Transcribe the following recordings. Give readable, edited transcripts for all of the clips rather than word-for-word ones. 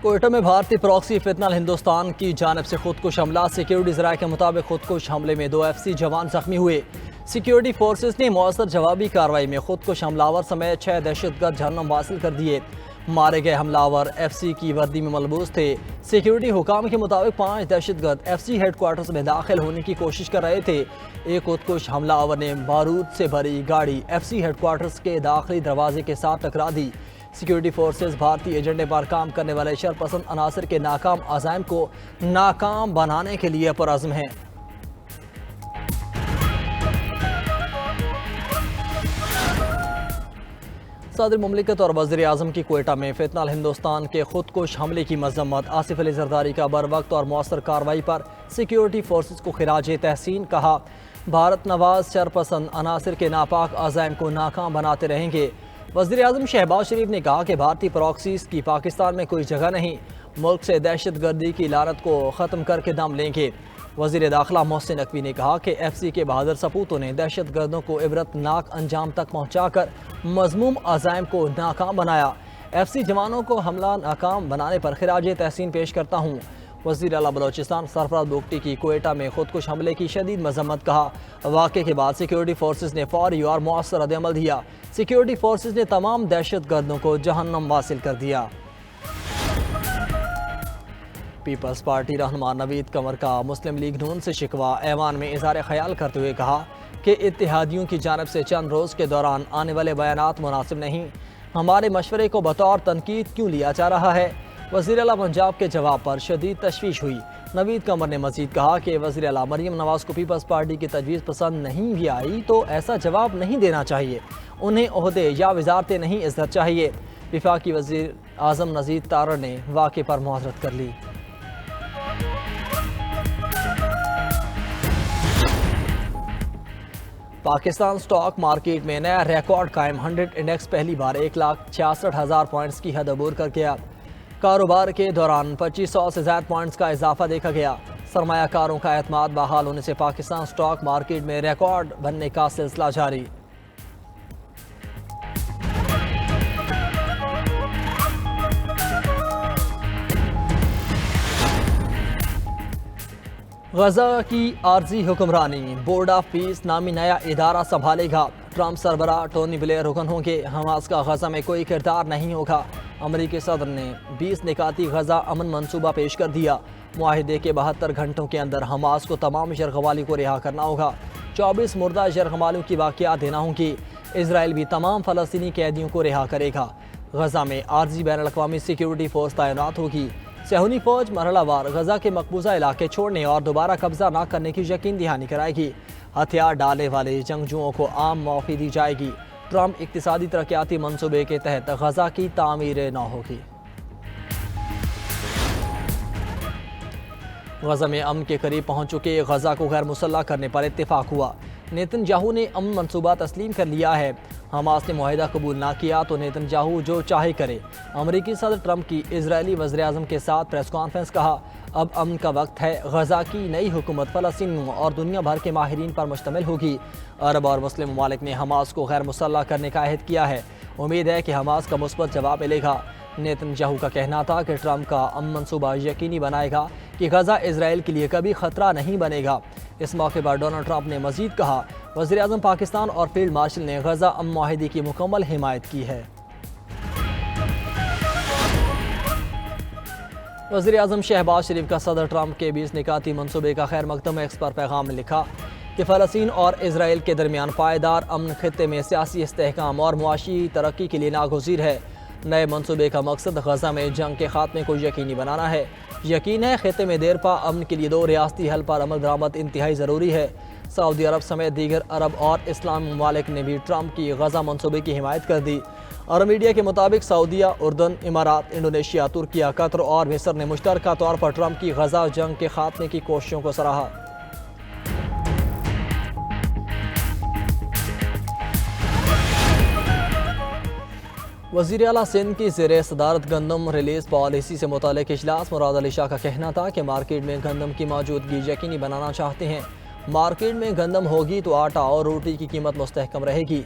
کوئٹہ میں بھارتی پراکسی فتنہ ہندوستان کی جانب سے خودکش حملہ۔ سیکیورٹی ذرائع کے مطابق خودکش حملے میں 2 FCC جوان زخمی ہوئے۔ سیکیورٹی فورسز نے مؤثر جوابی کارروائی میں خودکش حملہ آور سمیت 6 دہشت گرد جہنم حاصل کر دیے۔ مارے گئے حملہ آور FCC کی وردی میں ملبوس تھے۔ سیکیورٹی حکام کے مطابق 5 دہشت گرد FCC ہیڈ کوارٹرز میں داخل ہونے کی کوشش کر رہے تھے۔ ایک خودکش حملہ آور نے بارود سے بھری گاڑی FCC ہیڈ کوارٹرز کے داخلی دروازے کے ساتھ ٹکرا دی۔ سیکیورٹی فورسز بھارتی ایجنڈے پر کام کرنے والے شرپسند عناصر کے ناکام عزائم کو ناکام بنانے کے لیے پرعزم ہیں۔ صدر مملکت اور وزیر اعظم کی کوئٹہ میں فتنہ ہندوستان کے خودکش حملے کی مذمت۔ آصف علی زرداری کا بروقت اور مؤثر کارروائی پر سیکیورٹی فورسز کو خراج تحسین۔ کہا، بھارت نواز شرپسند عناصر کے ناپاک عزائم کو ناکام بناتے رہیں گے۔ وزیر اعظم شہباز شریف نے کہا کہ بھارتی پراکسیز کی پاکستان میں کوئی جگہ نہیں، ملک سے دہشت گردی کی لعنت کو ختم کر کے دم لیں گے۔ وزیر داخلہ محسن نقوی نے کہا کہ FCC کے بہادر سپوتوں نے دہشت گردوں کو عبرت ناک انجام تک پہنچا کر مذموم عزائم کو ناکام بنایا۔ FCC جوانوں کو حملہ ناکام بنانے پر خراج تحسین پیش کرتا ہوں۔ وزیر اعلیٰ بلوچستان سرفراز بگٹی کی کوئٹہ میں خودکش حملے کی شدید مذمت۔ کہا، واقعے کے بعد سیکیورٹی فورسز نے فوری اور مؤثر رد عمل دیا۔ سیکیورٹی فورسز نے تمام دہشت گردوں کو جہنم واصل کر دیا۔ پیپلز پارٹی رہنما نوید قمر کا مسلم لیگ نون سے شکوہ۔ ایوان میں اظہار خیال کرتے ہوئے کہا کہ اتحادیوں کی جانب سے چند روز کے دوران آنے والے بیانات مناسب نہیں، ہمارے مشورے کو بطور تنقید کیوں لیا جا رہا ہے۔ وزیر اعلیٰ پنجاب کے جواب پر شدید تشویش ہوئی۔ نوید قمر نے مزید کہا کہ وزیر اعلیٰ مریم نواز کو پیپلز پارٹی کی تجویز پسند نہیں بھی آئی تو ایسا جواب نہیں دینا چاہیے، انہیں عہدے یا وزارتیں نہیں عزت چاہیے۔ وفاقی وزیر اعظم نذیر تارڑ نے واقعے پر معذرت کر لی۔ پاکستان سٹاک مارکیٹ میں نیا ریکارڈ قائم۔ 100 انڈیکس پہلی بار 1,66,000 پوائنٹس کی حد عبور کر گیا۔ کاروبار کے دوران 2500 سے زائد پوائنٹس کا اضافہ دیکھا گیا۔ سرمایہ کاروں کا اعتماد بحال ہونے سے پاکستان سٹاک مارکیٹ میں ریکارڈ بننے کا سلسلہ جاری۔ غزہ کی عارضی حکمرانی، بورڈ آف پیس نامی نیا ادارہ سنبھالے گا۔ ٹرمپ سربراہ ٹونی بلیئر رکن ہوں گے۔ حماس کا غزہ میں کوئی کردار نہیں ہوگا۔ امریکی صدر نے 20 نکاتی غزہ امن منصوبہ پیش کر دیا۔ معاہدے کے 72 گھنٹوں کے اندر حماس کو تمام یرغمالیوں کو رہا کرنا ہوگا۔ 24 مردہ یرغمالیوں کی واقعات دینا ہوں گی۔ اسرائیل بھی تمام فلسطینی قیدیوں کو رہا کرے گا۔ غزہ میں عارضی بین الاقوامی سیکیورٹی فورس تعینات ہوگی۔ صہیونی فوج مرحلہ وار غزہ کے مقبوضہ علاقے چھوڑنے اور دوبارہ قبضہ نہ کرنے کی یقین دہانی کرائے گی۔ ہتھیار ڈالنے والے جنگجوؤں کو عام معافی دی جائے گی۔ ٹرمپ اقتصادی ترقیاتی منصوبے کے تحت غزہ کی تعمیر نو ہوگی۔ غزہ میں امن کے قریب پہنچ چکے غزہ کو غیر مسلح کرنے پر اتفاق ہوا۔ نیتن یاہو نے امن منصوبہ تسلیم کر لیا ہے۔ حماس نے معاہدہ قبول نہ کیا تو نیتن یاہو جو چاہے کرے۔ امریکی صدر ٹرمپ کی اسرائیلی وزیر اعظم کے ساتھ پریس کانفرنس۔ کہا، اب امن کا وقت ہے۔ غزہ کی نئی حکومت فلسطینیوں اور دنیا بھر کے ماہرین پر مشتمل ہوگی۔ عرب اور مسلم ممالک نے حماس کو غیر مسلح کرنے کا عہد کیا ہے۔ امید ہے کہ حماس کا مثبت جواب ملے گا۔ نیتن یاہو کا کہنا تھا کہ ٹرمپ کا امن منصوبہ یقینی بنائے گا کہ غزہ اسرائیل کے لیے کبھی خطرہ نہیں بنے گا۔ اس موقع پر ڈونلڈ ٹرمپ نے مزید کہا، وزیر اعظم پاکستان اور فیلڈ مارشل نے غزہ امن معاہدے کی مکمل حمایت کی ہے۔ وزیر اعظم شہباز شریف کا صدر ٹرمپ کے 20 نکاتی منصوبے کا خیر مقدم ایکس پر پیغام میں لکھا کہ فلسطین اور اسرائیل کے درمیان پائیدار امن خطے میں سیاسی استحکام اور معاشی ترقی کے لیے ناگزیر ہے۔ نئے منصوبے کا مقصد غزہ میں جنگ کے خاتمے کو یقینی بنانا ہے۔ یقین ہے خطے میں دیر پا امن کے لیے 2 ریاستی حل پر عمل درآمد انتہائی ضروری ہے۔ سعودی عرب سمیت دیگر عرب اور اسلامی ممالک نے بھی ٹرمپ کی غزہ منصوبے کی حمایت کر دی۔ عرب میڈیا کے مطابق سعودیہ، اردن، امارات، انڈونیشیا، ترکیہ، قطر اور مصر نے مشترکہ طور پر ٹرمپ کی غزہ جنگ کے خاتمے کی کوششوں کو سراہا۔ وزیر اعلیٰ سندھ کی زیر صدارت گندم ریلیز پالیسی سے متعلق اجلاس۔ مراد علی شاہ کا کہنا تھا کہ مارکیٹ میں گندم کی موجودگی یقینی بنانا چاہتے ہیں۔ مارکیٹ میں گندم ہوگی تو آٹا اور روٹی کی قیمت مستحکم رہے گی۔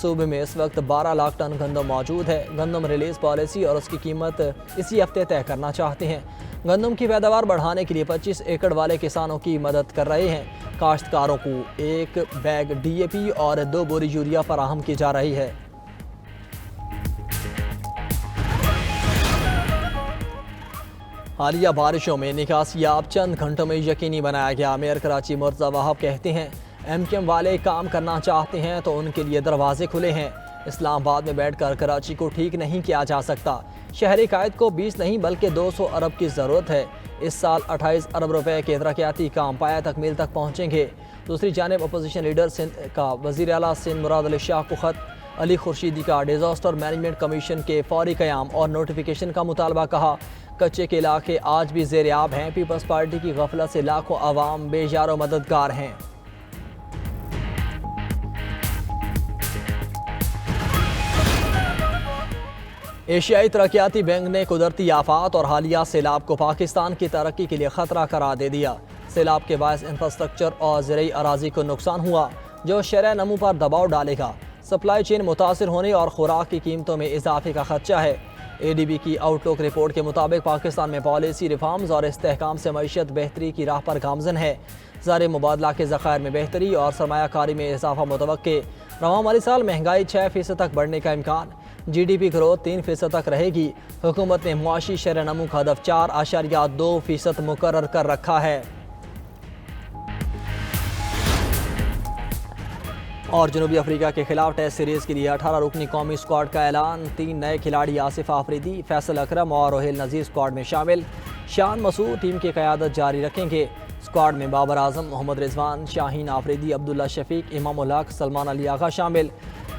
صوبے میں اس وقت 12 لاکھ ٹن گندم موجود ہے۔ گندم ریلیز پالیسی اور اس کی قیمت اسی ہفتے طے کرنا چاہتے ہیں۔ گندم کی پیداوار بڑھانے کے لیے 25 ایکڑ والے کسانوں کی مدد کر رہے ہیں۔ کاشتکاروں کو 1 بیگ DAP اور 2 بوری یوریا فراہم کی جا رہی ہے۔ حالیہ بارشوں میں نکاسیاب چند گھنٹوں میں یقینی بنایا گیا۔ میئر کراچی مرتضی وہاب کہتے ہیں MQM والے کام کرنا چاہتے ہیں تو ان کے لیے دروازے کھلے ہیں۔ اسلام آباد میں بیٹھ کر کراچی کو ٹھیک نہیں کیا جا سکتا۔ شہری قائد کو 20 نہیں بلکہ 200 ارب کی ضرورت ہے۔ اس سال 28 ارب روپے کے ترقیاتی کام پایا تکمیل تک پہنچیں گے۔ دوسری جانب اپوزیشن لیڈر سندھ کا وزیر اعلیٰ سندھ مراد علی شاہ کو خط۔ علی خورشیدی کا ڈیزاسٹر مینجمنٹ کمیشن کے فوری قیام اور نوٹیفیکیشن کا مطالبہ۔ کہا کچے کے علاقے آج بھی زیر آب ہیں۔ پیپلز پارٹی کی غفلت سے لاکھوں عوام بے یار و مددگار ہیں۔ ایشیائی ترقیاتی بینک نے قدرتی آفات اور حالیہ سیلاب کو پاکستان کی ترقی کے لیے خطرہ قرار دے دیا۔ سیلاب کے باعث انفراسٹرکچر اور زرعی اراضی کو نقصان ہوا جو شرح نمو پر دباؤ ڈالے گا۔ سپلائی چین متاثر ہونے اور خوراک کی قیمتوں میں اضافے کا خدشہ ہے۔ ADB کی آؤٹ لک رپورٹ کے مطابق پاکستان میں پالیسی ریفارمز اور استحکام سے معیشت بہتری کی راہ پر گامزن ہے۔ زر مبادلہ کے ذخائر میں بہتری اور سرمایہ کاری میں اضافہ متوقع۔ رواں مالی سال مہنگائی 6% تک بڑھنے کا امکان۔ GDP گروتھ 3% تک رہے گی۔ حکومت نے معاشی شرح نمو کا ہدف 4.2% مقرر کر رکھا ہے۔ اور جنوبی افریقہ کے خلاف ٹیسٹ سیریز کے لیے 18 رکنی قومی اسکواڈ کا اعلان۔ 3 نئے کھلاڑی آصف آفریدی، فیصل اکرم اور روہیل نذیر اسکواڈ میں شامل۔ شان مسعود ٹیم کی قیادت جاری رکھیں گے۔ اسکواڈ میں بابر اعظم، محمد رضوان، شاہین آفریدی، عبداللہ شفیق، امام الحق، سلمان علی آغا شامل۔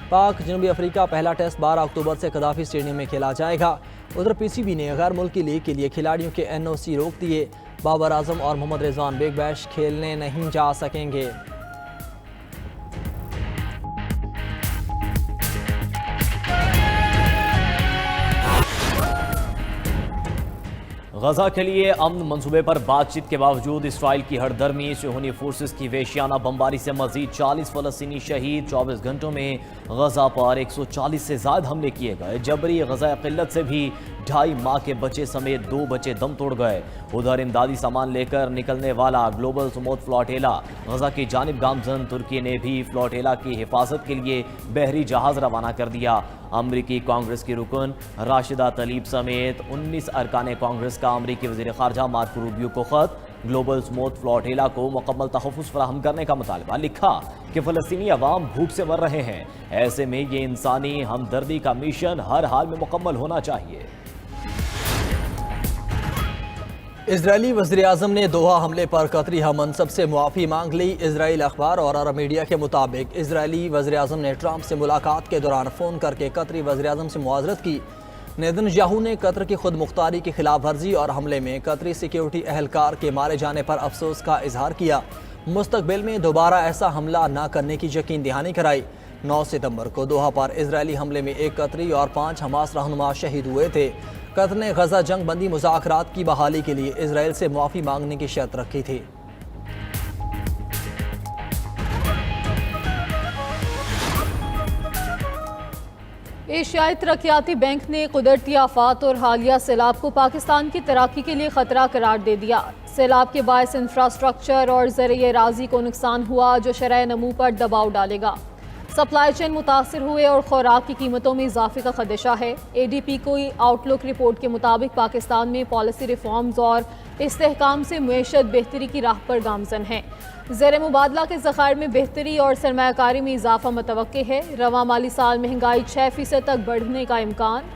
پاک جنوبی افریقہ پہلا ٹیسٹ 12 اکتوبر سے قذافی اسٹیڈیم میں کھیلا جائے گا۔ ادھر PCB نے غیر ملکی لیگ کے لیے کھلاڑیوں کے NOC روک دیے۔ بابر اعظم اور محمد رضوان بگ بیش کھیلنے نہیں جا سکیں گے۔ غزہ کے لیے امن منصوبے پر بات چیت کے باوجود اسرائیل کی ہردرمی، صہیونی فورسز کی وحشیانہ بمباری سے مزید 40 فلسطینی شہید۔ 24 گھنٹوں میں غزہ پر 140 سے زائد حملے کیے گئے۔ جبری غزہ قلت سے بھی 2.5 ماہ کے بچے سمیت 2 بچے دم توڑ گئے۔ ادھر امدادی سامان لے کر نکلنے والا گلوبل سموت فلوٹیلا غزہ کی جانب گامزن۔ ترکی نے بھی فلوٹیلا کی حفاظت کے لیے بحری جہاز روانہ کر دیا۔ امریکی کانگریس کی رکن راشدہ طلیب سمیت 19 ارکان کانگریس کا امریکی وزیر خارجہ مارکو روبیو کو خط۔ گلوبل سموت فلوٹیلا کو مکمل تحفظ فراہم کرنے کا مطالبہ۔ لکھا کہ فلسطینی عوام بھوک سے مر رہے ہیں، ایسے میں یہ انسانی ہمدردی کا مشن ہر حال میں مکمل ہونا چاہیے۔ اسرائیلی وزیراعظم نے دوحہ حملے پر قطری ہم منصب سے معافی مانگ لی۔ اسرائیل اخبار اور عرب میڈیا کے مطابق اسرائیلی وزیراعظم نے ٹرمپ سے ملاقات کے دوران فون کر کے قطری وزیراعظم سے معذرت کی۔ نیتنیاہو نے قطر کی خود مختاری کی خلاف ورزی اور حملے میں قطری سیکیورٹی اہلکار کے مارے جانے پر افسوس کا اظہار کیا۔ مستقبل میں دوبارہ ایسا حملہ نہ کرنے کی یقین دہانی کرائی۔ 9 ستمبر کو دوحہ پر اسرائیلی حملے میں 1 قطری اور 5 حماس رہنما شہید ہوئے تھے۔ قطر نے غزہ جنگ بندی مذاکرات کی بحالی کے لیے اسرائیل سے معافی مانگنے کی شرط رکھی تھی۔ ایشیائی ترقیاتی بینک نے قدرتی آفات اور حالیہ سیلاب کو پاکستان کی ترقی کے لیے خطرہ قرار دے دیا۔ سیلاب کے باعث انفراسٹرکچر اور زرعی اراضی کو نقصان ہوا جو شرح نمو پر دباؤ ڈالے گا۔ سپلائی چین متاثر ہوئے اور خوراک کی قیمتوں میں اضافے کا خدشہ ہے۔ ADP کی آؤٹ لک رپورٹ کے مطابق پاکستان میں پالیسی ریفارمز اور استحکام سے معیشت بہتری کی راہ پر گامزن ہے۔ زر مبادلہ کے ذخائر میں بہتری اور سرمایہ کاری میں اضافہ متوقع ہے۔ رواں مالی سال مہنگائی 6% تک بڑھنے کا امکان۔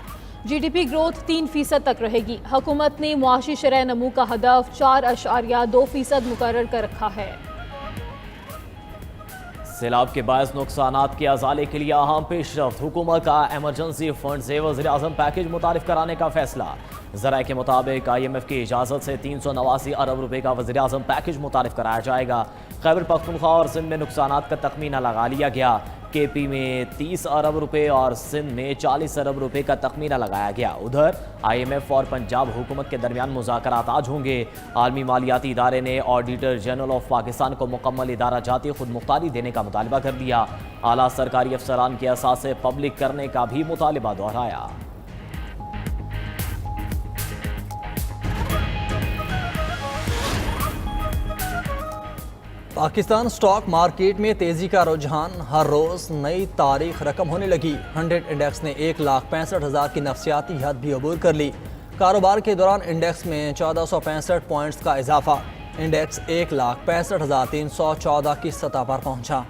GDP گروتھ 3% تک رہے گی۔ حکومت نے معاشی شرح نمو کا ہدف 4.2% مقرر کر رکھا ہے۔ سیلاب کے باعث نقصانات کے ازالے کے لیے اہم پیش رفت۔ حکومت کا ایمرجنسی فنڈ سے وزیر اعظم پیکج متعارف کرانے کا فیصلہ۔ ذرائع کے مطابق IMF کی اجازت سے 389 ارب روپے کا وزیر اعظم پیکج متعارف کرایا جائے گا۔ خیبر پختونخوا اور سندھ میں نقصانات کا تخمینہ لگا لیا گیا۔ KP میں 30 ارب روپے اور سندھ میں 40 ارب روپے کا تخمینہ لگایا گیا۔ ادھر IMF اور پنجاب حکومت کے درمیان مذاکرات آج ہوں گے۔ عالمی مالیاتی ادارے نے آڈیٹر جنرل آف پاکستان کو مکمل ادارہ جاتی خود مختاری دینے کا مطالبہ کر دیا۔ اعلیٰ سرکاری افسران کے اثاثے پبلک کرنے کا بھی مطالبہ دہرایا۔ پاکستان سٹاک مارکیٹ میں تیزی کا رجحان، ہر روز نئی تاریخ رقم ہونے لگی۔ 100 انڈیکس نے 1,65,000 کی نفسیاتی حد بھی عبور کر لی۔ کاروبار کے دوران انڈیکس میں 1465 پوائنٹس کا اضافہ، انڈیکس 1,65,314 کی سطح پر پہنچا۔